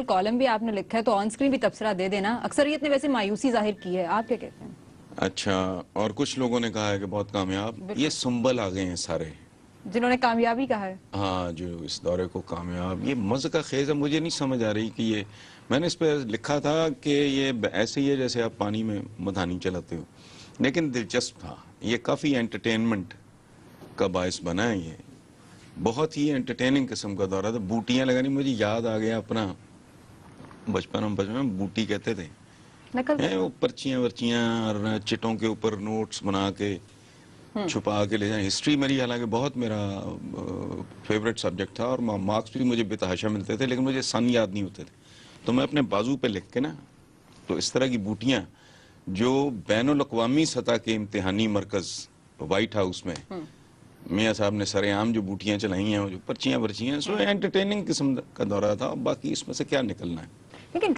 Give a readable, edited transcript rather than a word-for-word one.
بالکل کالم بھی آپ نے لکھا ہے تو آن سکرین بھی تبصرہ دے دینا. اکثریت نے ویسے مایوسی ظاہر کی ہے, آپ کیا کہتے ہیں؟ اچھا, اور کچھ لوگوں نے کہا ہے کہ بہت کامیاب. یہ سنبل آ گئے ہیں سارے جنہوں نے کامیابی کہا ہے. ہاں, جو اس دورے کو کامیاب, یہ مزہ کا خیز ہے. مجھے نہیں سمجھ آ رہی کہ یہ, میں نے اس پہ لکھا تھا کہ یہ ایسے ہی ہے جیسے آپ پانی میں مدھانی چلاتے ہو, لیکن دلچسپ تھا. یہ کافی انٹرٹینمنٹ کا باعث بنا ہے. یہ بہت ہی انٹرٹیننگ قسم کا دورہ تھا. بوٹیاں لگانی, مجھے یاد آ گیا اپنا بچپن میں بوٹی کہتے تھے. وہ پرچیاں ورچیاں اور چٹوں کے اوپر نوٹس بنا کے چھپا کے لے جائیں. ہسٹری میری حالانکہ بہت میرا فیوریٹ سبجیکٹ تھا, اور مارکس بھی مجھے بتحاشا ملتے تھے, لیکن مجھے سن یاد نہیں ہوتے تھے. تو میں اپنے بازو پہ لکھ کے نا, تو اس طرح کی بوٹیاں جو بین الاقوامی سطح کے امتحانی مرکز وائٹ ہاؤس میں میاں صاحب نے سر عام جو بوٹیاں چلائی ہیں, جو پرچیاں ورچیاں, سو انٹرٹیننگ قسم کا دورہ تھا. باقی اس میں سے کیا نکلنا ہے. لیکن